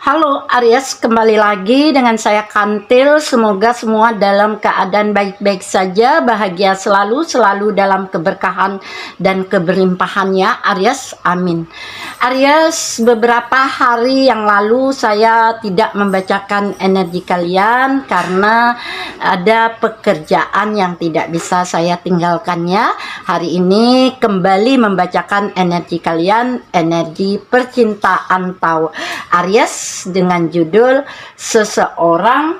Halo Aries, kembali lagi dengan saya Kantil. Semoga semua dalam keadaan baik-baik saja, bahagia selalu dalam keberkahan dan keberlimpahannya Aries, amin. Aries, beberapa hari yang lalu saya tidak membacakan energi kalian karena ada pekerjaan yang tidak bisa saya tinggalkannya. Hari ini kembali membacakan energi kalian, energi percintaan Taurus Aries, dengan judul seseorang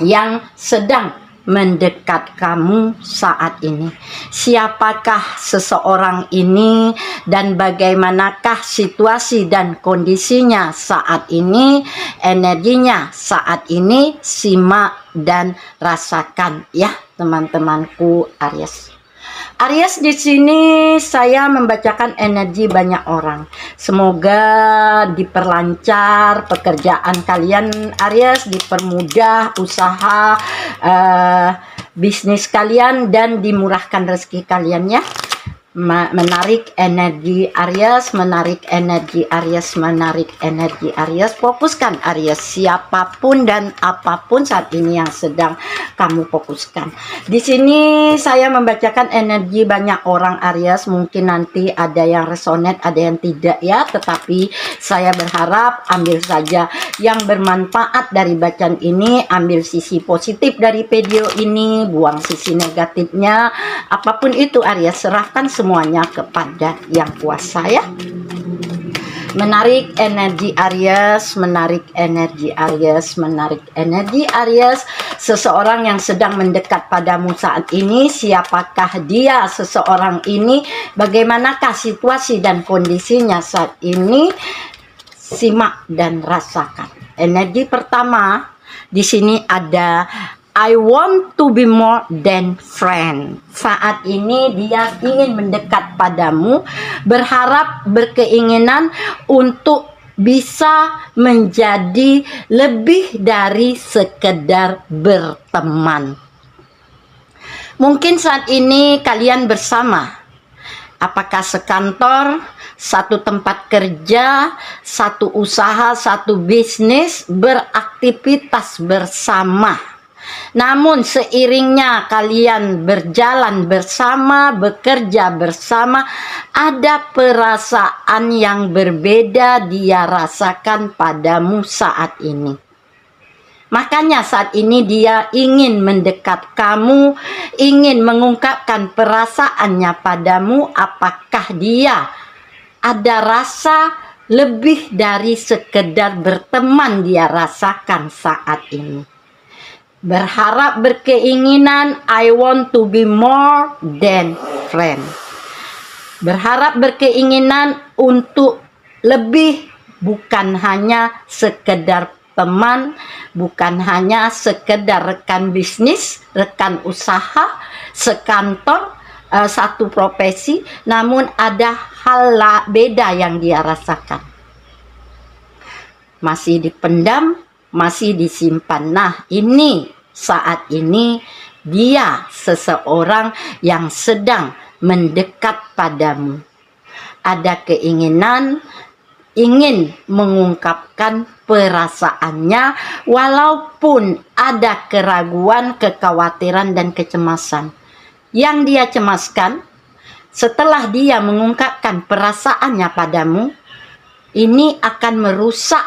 yang sedang mendekat kamu saat ini. Siapakah seseorang ini dan bagaimanakah situasi dan kondisinya saat ini, energinya saat ini? Simak dan rasakan ya teman-temanku Aries. Aries, di sini saya membacakan energi banyak orang. Semoga diperlancar pekerjaan kalian Aries, dipermudah usaha bisnis kalian dan dimurahkan rezeki kalian ya. Menarik energi Aries, menarik energi Aries, menarik energi Aries. Fokuskan Aries, siapapun dan apapun saat ini yang sedang kamu fokuskan. Di sini saya membacakan energi banyak orang Aries. Mungkin nanti ada yang resonate, ada yang tidak ya. Tetapi saya berharap ambil saja yang bermanfaat dari bacaan ini, ambil sisi positif dari video ini, buang sisi negatifnya. Apapun itu Aries, serahkan semuanya kepada yang kuasa ya. Menarik energi Aries, menarik energi Aries, menarik energi Aries. Seseorang yang sedang mendekat padamu saat ini, siapakah dia? Seseorang ini bagaimanakah situasi dan kondisinya saat ini? Simak dan rasakan. Energi pertama di sini ada I want to be more than friend. Saat ini dia ingin mendekat padamu, berharap, berkeinginan untuk bisa menjadi lebih dari sekedar berteman. Mungkin saat ini kalian bersama, apakah sekantor, satu tempat kerja, satu usaha, satu bisnis, beraktivitas bersama. Namun seiringnya kalian berjalan bersama, bekerja bersama, ada perasaan yang berbeda dia rasakan padamu saat ini. Makanya saat ini dia ingin mendekat kamu, ingin mengungkapkan perasaannya padamu. Apakah dia ada rasa lebih dari sekedar berteman dia rasakan saat ini? Berharap, berkeinginan, I want to be more than friend. Berharap, berkeinginan untuk lebih, bukan hanya sekedar teman, bukan hanya sekedar rekan bisnis, rekan usaha, sekantor, satu profesi, namun ada hal beda yang dia rasakan. Masih dipendam, masih disimpan. Nah, ini saat ini dia seseorang yang sedang mendekat padamu. Ada keinginan, ingin mengungkapkan perasaannya, walaupun ada keraguan, kekhawatiran, dan kecemasan. Yang dia cemaskan, setelah dia mengungkapkan perasaannya padamu, ini akan merusak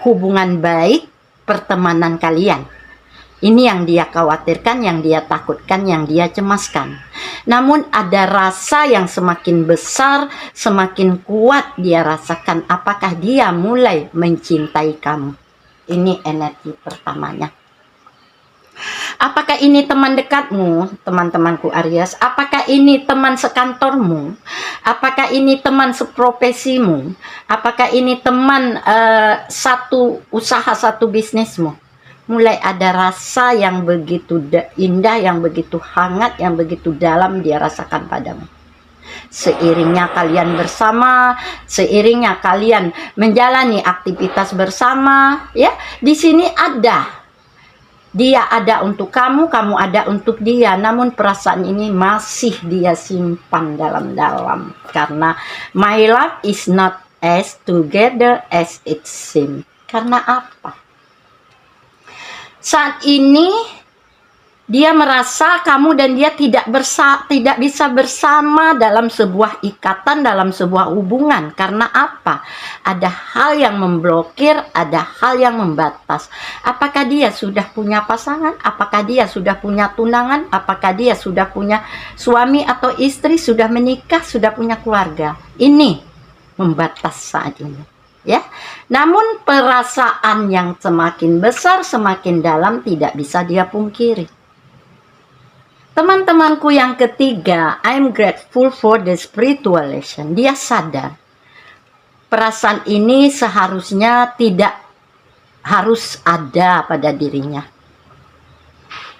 hubungan baik pertemanan kalian. Ini yang dia khawatirkan, yang dia takutkan, yang dia cemaskan. Namun ada rasa yang semakin besar, semakin kuat dia rasakan. Apakah dia mulai mencintai kamu? Ini energi pertamanya. Apakah ini teman dekatmu, teman-temanku Aries? Apakah ini teman sekantormu? Apakah ini teman seprofesimu? Apakah ini teman satu usaha, satu bisnismu? Mulai ada rasa yang begitu indah, yang begitu hangat, yang begitu dalam dia rasakan padamu. Seiringnya kalian bersama, seiringnya kalian menjalani aktivitas bersama, ya, di sini ada. Dia ada untuk kamu, kamu ada untuk dia. Namun perasaan ini masih dia simpan dalam-dalam. Karena my life is not as together as it seems. Karena apa? Saat ini dia merasa kamu dan dia tidak bisa bersama dalam sebuah ikatan, dalam sebuah hubungan. Karena apa? Ada hal yang memblokir, ada hal yang membatas. Apakah dia sudah punya pasangan? Apakah dia sudah punya tunangan? Apakah dia sudah punya suami atau istri? Sudah menikah? Sudah punya keluarga? Ini membatas saat ini. Ya, namun perasaan yang semakin besar, semakin dalam tidak bisa dia pungkiri. Teman-temanku yang ketiga, I'm grateful for the spiritual lesson. Dia sadar perasaan ini seharusnya tidak harus ada pada dirinya.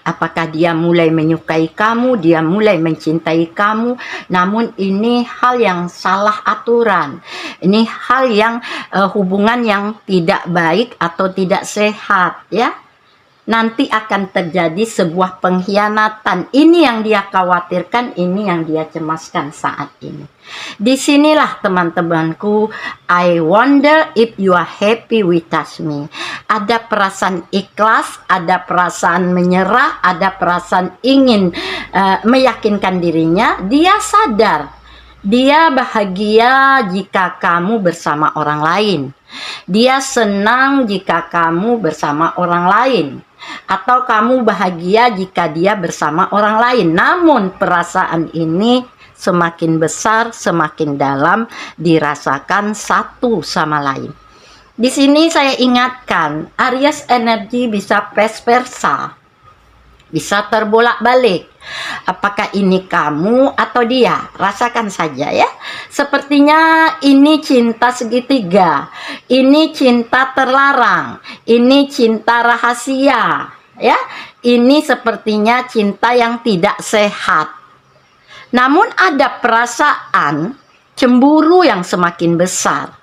Apakah dia mulai menyukai kamu, dia mulai mencintai kamu, namun ini hal yang salah aturan. Ini hal yang hubungan yang tidak baik atau tidak sehat, ya. Nanti akan terjadi sebuah pengkhianatan. Ini yang dia khawatirkan, ini yang dia cemaskan saat ini. Disinilah teman-temanku, I wonder if you are happy with me. Ada perasaan ikhlas, ada perasaan menyerah, ada perasaan ingin meyakinkan dirinya. Dia sadar, dia bahagia jika kamu bersama orang lain. Dia senang jika kamu bersama orang lain. Atau kamu bahagia jika dia bersama orang lain. Namun perasaan ini semakin besar, semakin dalam dirasakan satu sama lain. Di sini saya ingatkan, Aries energi bisa vice versa. Bisa terbolak-balik. Apakah ini kamu atau dia? Rasakan saja ya. Sepertinya ini cinta segitiga. Ini cinta terlarang. Ini cinta rahasia. Ya, ini sepertinya cinta yang tidak sehat. Namun ada perasaan cemburu yang semakin besar.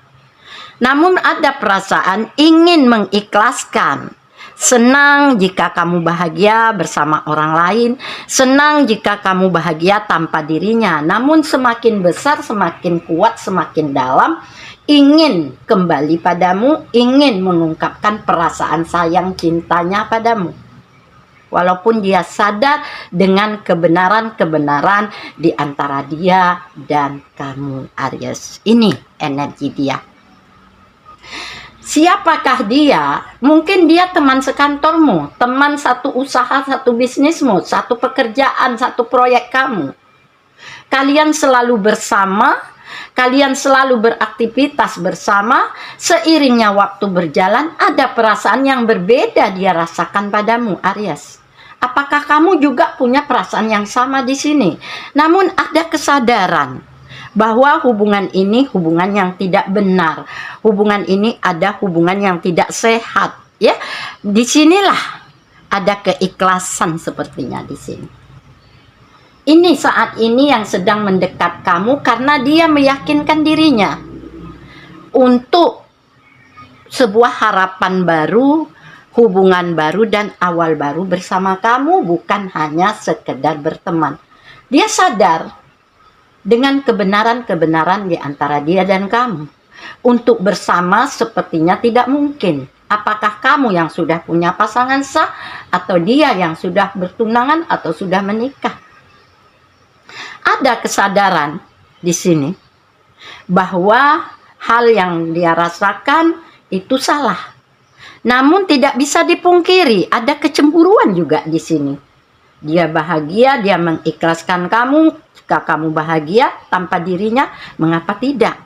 Namun ada perasaan ingin mengikhlaskan. Senang jika kamu bahagia bersama orang lain, senang jika kamu bahagia tanpa dirinya. Namun semakin besar, semakin kuat, semakin dalam, ingin kembali padamu, ingin mengungkapkan perasaan sayang cintanya padamu. Walaupun dia sadar dengan kebenaran-kebenaran di antara dia dan kamu, Aries. Ini energi dia. Siapakah dia? Mungkin dia teman sekantormu, teman satu usaha, satu bisnismu, satu pekerjaan, satu proyek kamu. Kalian selalu bersama, kalian selalu beraktivitas bersama. Seiringnya waktu berjalan, ada perasaan yang berbeda dia rasakan padamu, Aries. Apakah kamu juga punya perasaan yang sama di sini? Namun ada kesadaran bahwa hubungan ini hubungan yang tidak benar. Hubungan ini ada hubungan yang tidak sehat, ya. Disinilah ada keikhlasan sepertinya di sini. Ini saat ini yang sedang mendekat kamu karena dia meyakinkan dirinya untuk sebuah harapan baru, hubungan baru dan awal baru bersama kamu, bukan hanya sekedar berteman. Dia sadar dengan kebenaran-kebenaran di antara dia dan kamu. Untuk bersama sepertinya tidak mungkin. Apakah kamu yang sudah punya pasangan sah, atau dia yang sudah bertunangan atau sudah menikah? Ada kesadaran di sini bahwa hal yang dia rasakan itu salah. Namun tidak bisa dipungkiri, ada kecemburuan juga di sini. Dia bahagia, dia mengikhlaskan kamu. Jika kamu bahagia tanpa dirinya, mengapa tidak?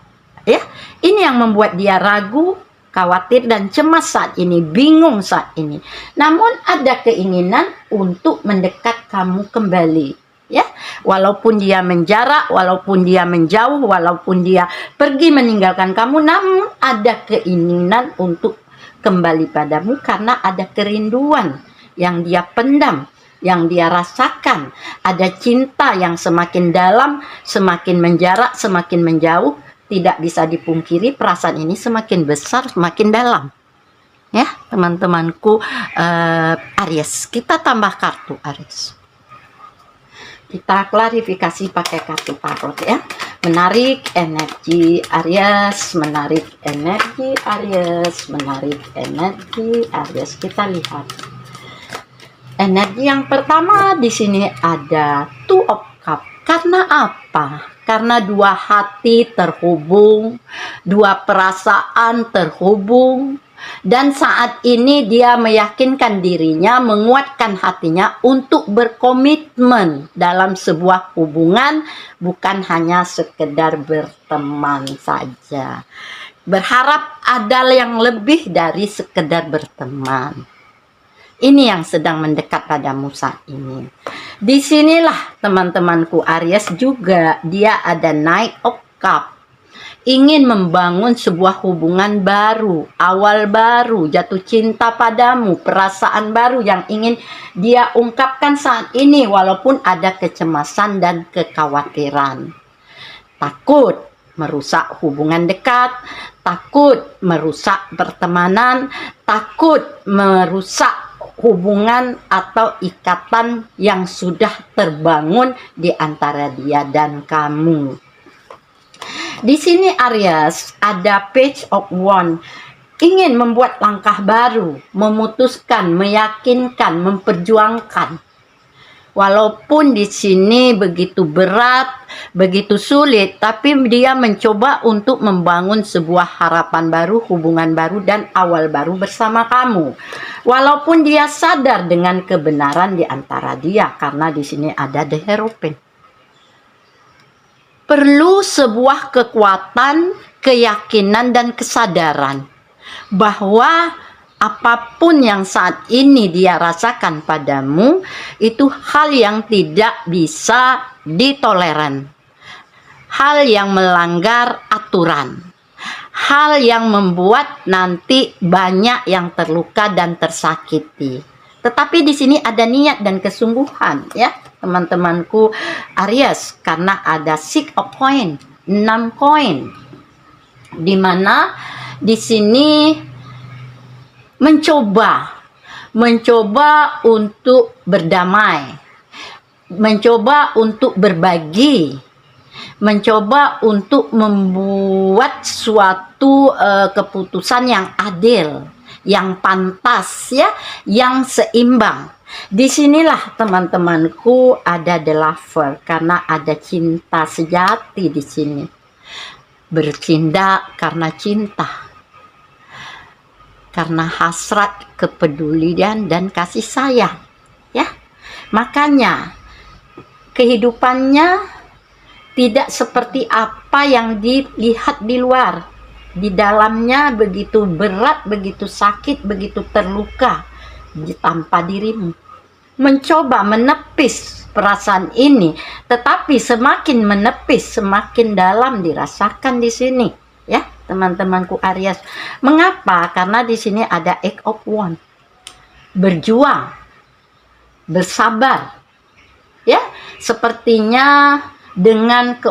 Ya, ini yang membuat dia ragu, khawatir dan cemas saat ini, bingung saat ini. Namun ada keinginan untuk mendekat kamu kembali. Ya, walaupun dia menjarak, walaupun dia menjauh, walaupun dia pergi meninggalkan kamu, namun ada keinginan untuk kembali padamu karena ada kerinduan yang dia pendam, yang dia rasakan. Ada cinta yang semakin dalam, semakin menjarak, semakin menjauh. Tidak bisa dipungkiri, perasaan ini semakin besar, semakin dalam. Ya, teman-temanku Aries. Kita tambah kartu Aries. Kita klarifikasi pakai kartu tarot ya. Menarik energi Aries, menarik energi Aries, menarik energi Aries. Kita lihat. Energi yang pertama di sini ada Two of Cups. Karena apa? Karena dua hati terhubung, dua perasaan terhubung. Dan saat ini dia meyakinkan dirinya, menguatkan hatinya untuk berkomitmen dalam sebuah hubungan, bukan hanya sekedar berteman saja. Berharap ada yang lebih dari sekedar berteman. Ini yang sedang mendekat padamu saat ini. Disinilah teman-temanku Aries juga dia ada Knight of Cups. Ingin membangun sebuah hubungan baru, awal baru, jatuh cinta padamu, perasaan baru yang ingin dia ungkapkan saat ini walaupun ada kecemasan dan kekhawatiran. Takut merusak hubungan dekat, takut merusak pertemanan, takut merusak hubungan atau ikatan yang sudah terbangun di antara dia dan kamu. Di sini Aries ada Page of Wands, ingin membuat langkah baru, memutuskan, meyakinkan, memperjuangkan. Walaupun di sini begitu berat, begitu sulit, tapi dia mencoba untuk membangun sebuah harapan baru, hubungan baru, dan awal baru bersama kamu. Walaupun dia sadar dengan kebenaran di antara dia, karena di sini ada The Hierophant. Perlu sebuah kekuatan, keyakinan, dan kesadaran bahwa apapun yang saat ini dia rasakan padamu itu hal yang tidak bisa ditoleran, hal yang melanggar aturan, hal yang membuat nanti banyak yang terluka dan tersakiti. Tetapi di sini ada niat dan kesungguhan, ya teman-temanku Aries, karena ada 6 of Coins, 6 koin, dimana di sini mencoba untuk berdamai, mencoba untuk berbagi, mencoba untuk membuat suatu keputusan yang adil, yang pantas, ya, yang seimbang. Disinilah teman-temanku ada The Lover, karena ada cinta sejati di sini. Bercinta karena cinta, karena hasrat, kepedulian, dan kasih sayang, ya. Makanya kehidupannya tidak seperti apa yang dilihat di luar. Di dalamnya begitu berat, begitu sakit, begitu terluka tanpa dirimu. Mencoba menepis perasaan ini, tetapi semakin menepis, semakin dalam dirasakan di sini, ya teman-temanku Aries. Mengapa? Karena di sini ada 8 of Wands. Berjuang, bersabar, ya. Sepertinya dengan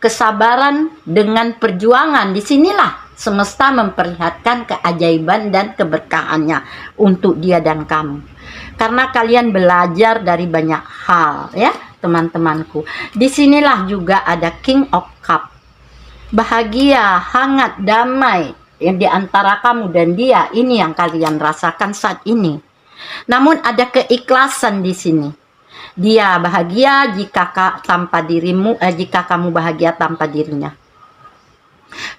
kesabaran, dengan perjuangan, disinilah semesta memperlihatkan keajaiban dan keberkahannya untuk dia dan kamu. Karena kalian belajar dari banyak hal, ya teman-temanku. Disinilah juga ada King of Cups. Bahagia, hangat, damai yang di antara kamu dan dia, ini yang kalian rasakan saat ini. Namun ada keikhlasan di sini. Dia bahagia jika jika kamu bahagia tanpa dirinya.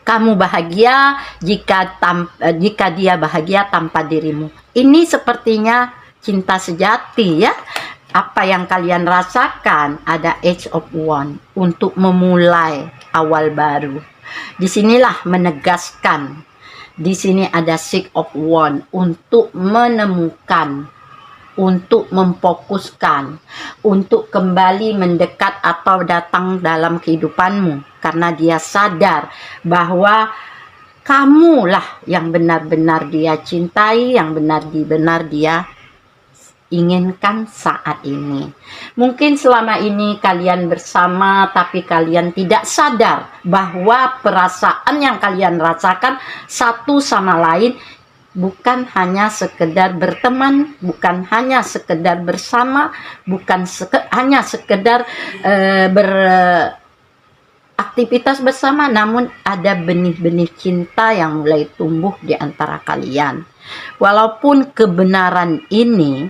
Kamu bahagia jika dia bahagia tanpa dirimu. Ini sepertinya cinta sejati, ya. Apa yang kalian rasakan ada Age of Wands untuk memulai awal baru. Disinilah menegaskan. Di sini ada 6 of Wands untuk menemukan, untuk memfokuskan, untuk kembali mendekat atau datang dalam kehidupanmu, karena dia sadar bahwa kamulah yang benar-benar dia cintai, yang benar-benar dia inginkan saat ini. Mungkin selama ini kalian bersama, tapi kalian tidak sadar bahwa perasaan yang kalian rasakan satu sama lain bukan hanya sekedar berteman, bukan hanya sekedar bersama, bukan hanya sekedar aktivitas bersama, namun ada benih-benih cinta yang mulai tumbuh di antara kalian. Walaupun kebenaran ini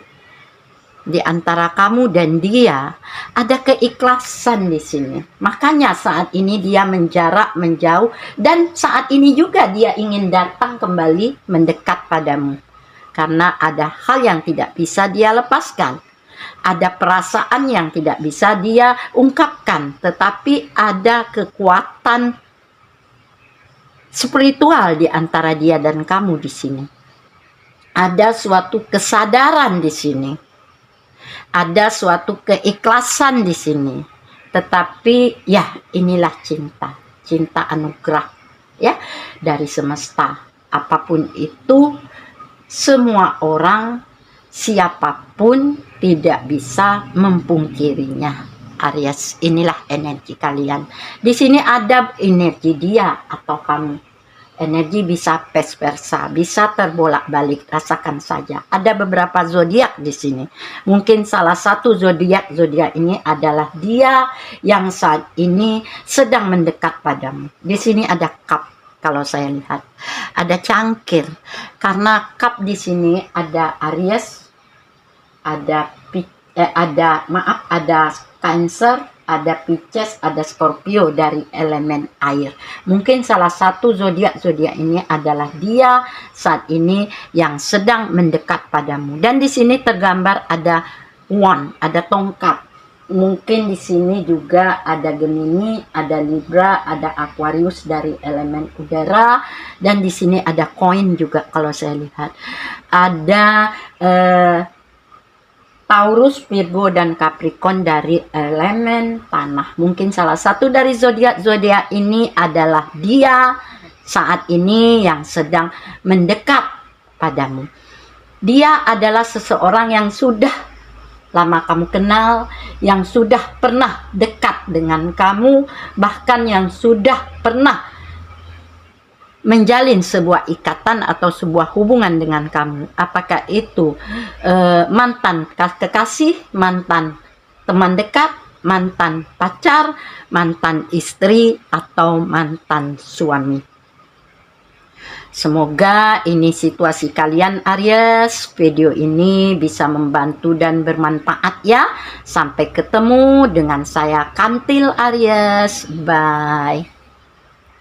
di antara kamu dan dia, ada keikhlasan di sini. Makanya saat ini dia menjarak, menjauh, dan saat ini juga dia ingin datang kembali mendekat padamu. Karena ada hal yang tidak bisa dia lepaskan. Ada perasaan yang tidak bisa dia ungkapkan, tetapi ada kekuatan spiritual di antara dia dan kamu di sini. Ada suatu kesadaran di sini. Ada suatu keikhlasan di sini. Tetapi ya, inilah cinta. Cinta anugerah ya dari semesta. Apapun itu, semua orang, siapapun tidak bisa mempungkirinya. Aries, inilah energi kalian. Di sini ada energi dia atau kamu. Energi bisa vice versa, bisa terbolak-balik, rasakan saja. Ada beberapa zodiak di sini. Mungkin salah satu zodiak ini adalah dia yang saat ini sedang mendekat padamu. Di sini ada cup. Kalau saya lihat ada cangkir, karena cup di sini ada Aries, ada Cancer, ada Pisces, ada Scorpio dari elemen air. Mungkin salah satu zodiak ini adalah dia saat ini yang sedang mendekat padamu. Dan di sini tergambar ada wand, ada tongkat. Mungkin di sini juga ada Gemini, ada Libra, ada Aquarius dari elemen udara, dan di sini ada koin juga kalau saya lihat. Ada Taurus, Virgo, dan Capricorn dari elemen tanah. Mungkin salah satu dari zodiak ini adalah dia saat ini yang sedang mendekat padamu. Dia adalah seseorang yang sudah lama kamu kenal, yang sudah pernah dekat dengan kamu, bahkan yang sudah pernah menjalin sebuah ikatan atau sebuah hubungan dengan kamu. Apakah itu mantan kekasih, mantan teman dekat, mantan pacar, mantan istri, atau mantan suami. Semoga ini situasi kalian Aries, video ini bisa membantu dan bermanfaat ya. Sampai ketemu dengan saya Kantil Aries, bye.